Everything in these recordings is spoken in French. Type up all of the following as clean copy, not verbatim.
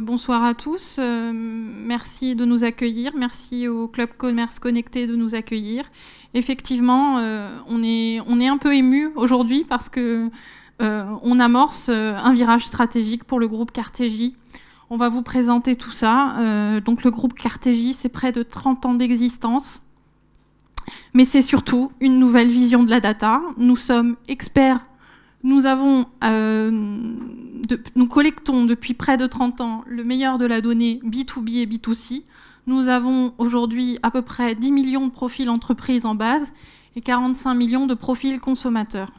Bonsoir à tous, merci de nous accueillir, merci au Club Commerce Connecté de nous accueillir. Effectivement, on est un peu ému aujourd'hui parce que on amorce un virage stratégique pour le groupe Cartegie. On va vous présenter tout ça. Donc le groupe Cartegie, c'est près de 30 ans d'existence, mais c'est surtout une nouvelle vision de la data. Nous sommes experts. Nous collectons depuis près de 30 ans le meilleur de la donnée B2B et B2C. Nous avons aujourd'hui à peu près 10 millions de profils entreprises en base et 45 millions de profils consommateurs.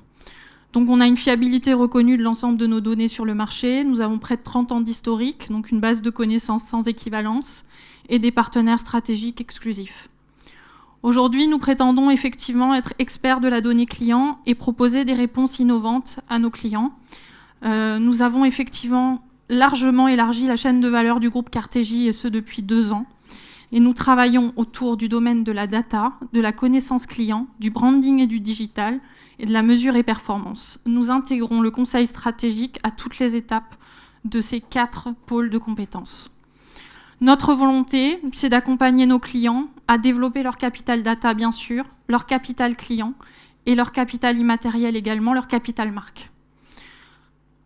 Donc on a une fiabilité reconnue de l'ensemble de nos données sur le marché. Nous avons près de 30 ans d'historique, donc une base de connaissances sans équivalence et des partenaires stratégiques exclusifs. Aujourd'hui, nous prétendons effectivement être experts de la donnée client et proposer des réponses innovantes à nos clients. Nous avons effectivement largement élargi la chaîne de valeur du groupe Cartegie, et ce depuis 2 ans. Et nous travaillons autour du domaine de la data, de la connaissance client, du branding et du digital, et de la mesure et performance. Nous intégrons le conseil stratégique à toutes les étapes de ces 4 pôles de compétences. Notre volonté, c'est d'accompagner nos clients à développer leur capital data, bien sûr, leur capital client et leur capital immatériel également, leur capital marque.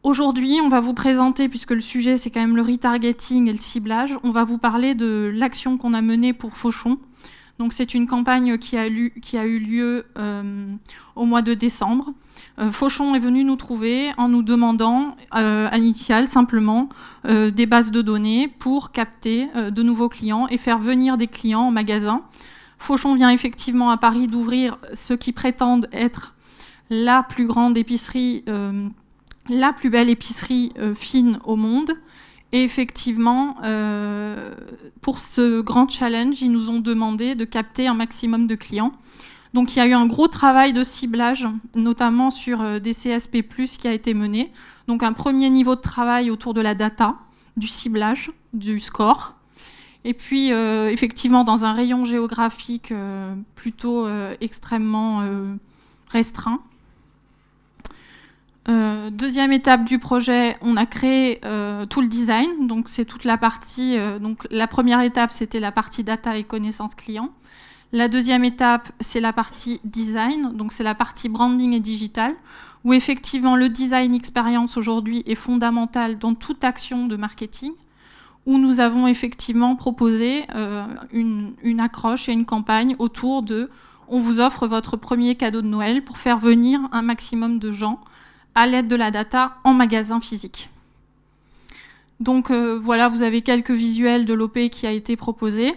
Aujourd'hui, on va vous présenter, puisque le sujet, c'est quand même le retargeting et le ciblage, on va vous parler de l'action qu'on a menée pour Fauchon. Donc, c'est une campagne qui a eu lieu au mois de décembre. Fauchon est venu nous trouver en nous demandant, à l'initial, simplement, des bases de données pour capter de nouveaux clients et faire venir des clients en magasin. Fauchon vient effectivement à Paris d'ouvrir ce qui prétendent être la plus grande épicerie, la plus belle épicerie fine au monde. Et effectivement, pour ce grand challenge, ils nous ont demandé de capter un maximum de clients. Donc il y a eu un gros travail de ciblage, notamment sur des CSP+, qui a été mené. Donc un premier niveau de travail autour de la data, du ciblage, du score. Et puis effectivement, dans un rayon géographique plutôt extrêmement restreint. Deuxième étape du projet, on a créé tout le design. Donc c'est toute la partie. Donc la première étape, c'était la partie data et connaissance client. La deuxième étape, c'est la partie design. Donc c'est la partie branding et digital, où effectivement le design expérience aujourd'hui est fondamental dans toute action de marketing, où nous avons effectivement proposé une accroche et une campagne autour de « on vous offre votre premier cadeau de Noël » pour faire venir un maximum de gens à l'aide de la data en magasin physique. Donc voilà, vous avez quelques visuels de l'OP qui a été proposé.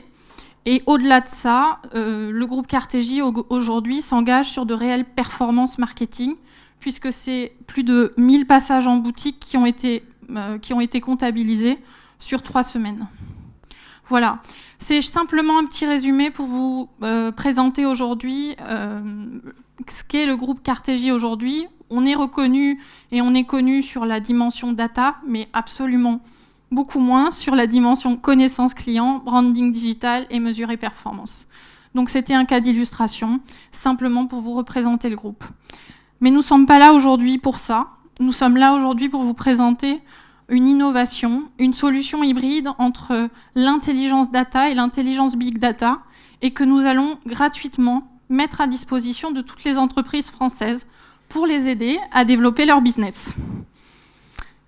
Et au-delà de ça, le groupe Cartegie aujourd'hui s'engage sur de réelles performances marketing, puisque c'est plus de 1000 passages en boutique qui ont été comptabilisés sur 3 semaines. Voilà, c'est simplement un petit résumé pour vous présenter aujourd'hui ce qu'est le groupe Cartegie aujourd'hui. On est reconnu et on est connu sur la dimension data, mais absolument beaucoup moins sur la dimension connaissance client, branding digital et mesure et performance. Donc c'était un cas d'illustration, simplement pour vous représenter le groupe. Mais nous ne sommes pas là aujourd'hui pour ça. Nous sommes là aujourd'hui pour vous présenter une innovation, une solution hybride entre l'intelligence data et l'intelligence big data, et que nous allons gratuitement mettre à disposition de toutes les entreprises françaises pour les aider à développer leur business.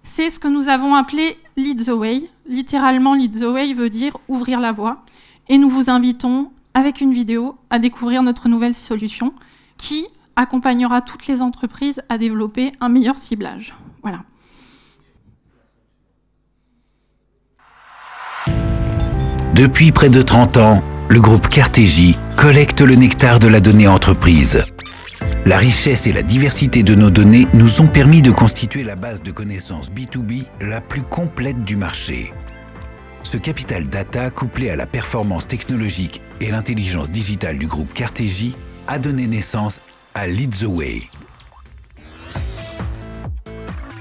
C'est ce que nous avons appelé Lead the Way. Littéralement, Lead the Way veut dire ouvrir la voie. Et nous vous invitons, avec une vidéo, à découvrir notre nouvelle solution qui accompagnera toutes les entreprises à développer un meilleur ciblage. Voilà. Depuis près de 30 ans, le groupe Cartegie collecte le nectar de la donnée entreprise. La richesse et la diversité de nos données nous ont permis de constituer la base de connaissances B2B la plus complète du marché. Ce capital data, couplé à la performance technologique et l'intelligence digitale du groupe Cartegie, a donné naissance à Lead the Way.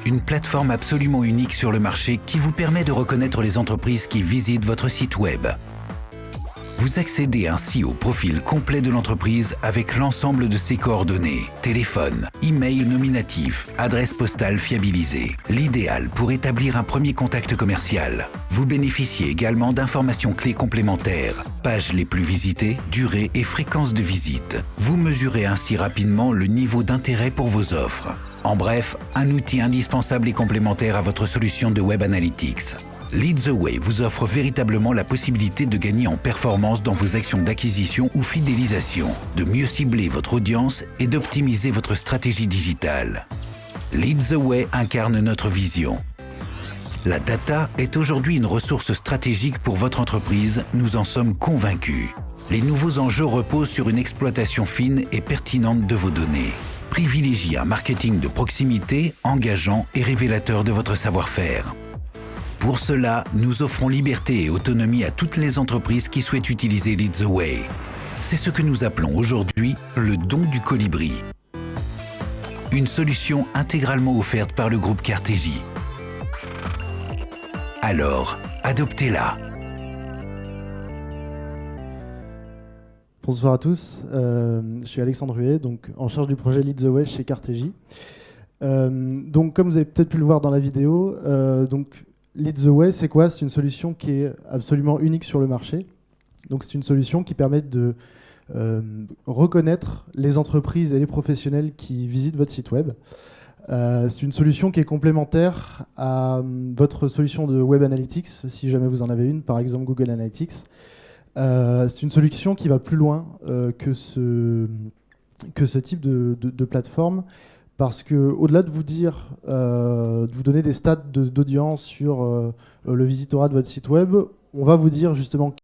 Une plateforme absolument unique sur le marché qui vous permet de reconnaître les entreprises qui visitent votre site web. Vous accédez ainsi au profil complet de l'entreprise avec l'ensemble de ses coordonnées, téléphone, email nominatif, adresse postale fiabilisée. L'idéal pour établir un premier contact commercial. Vous bénéficiez également d'informations clés complémentaires, pages les plus visitées, durée et fréquence de visite. Vous mesurez ainsi rapidement le niveau d'intérêt pour vos offres. En bref, un outil indispensable et complémentaire à votre solution de Web Analytics. Lead the Way vous offre véritablement la possibilité de gagner en performance dans vos actions d'acquisition ou fidélisation, de mieux cibler votre audience et d'optimiser votre stratégie digitale. Lead the Way incarne notre vision. La data est aujourd'hui une ressource stratégique pour votre entreprise, nous en sommes convaincus. Les nouveaux enjeux reposent sur une exploitation fine et pertinente de vos données. Privilégiez un marketing de proximité, engageant et révélateur de votre savoir-faire. Pour cela, nous offrons liberté et autonomie à toutes les entreprises qui souhaitent utiliser Lead the Way. C'est ce que nous appelons aujourd'hui le don du colibri. Une solution intégralement offerte par le groupe Cartegie. Alors, adoptez-la. Bonsoir à tous, je suis Alexandre Huet, donc en charge du projet Lead the Way chez Cartegie. Donc comme vous avez peut-être pu le voir dans la vidéo, Lead the Way, c'est quoi? C'est une solution qui est absolument unique sur le marché. Donc c'est une solution qui permet de reconnaître les entreprises et les professionnels qui visitent votre site web. C'est une solution qui est complémentaire à votre solution de Web Analytics, si jamais vous en avez une, par exemple Google Analytics. C'est une solution qui va plus loin que ce type de plateforme, parce qu'au-delà de vous dire, de vous donner des stats d'audience sur le visitorat de votre site web, on va vous dire justement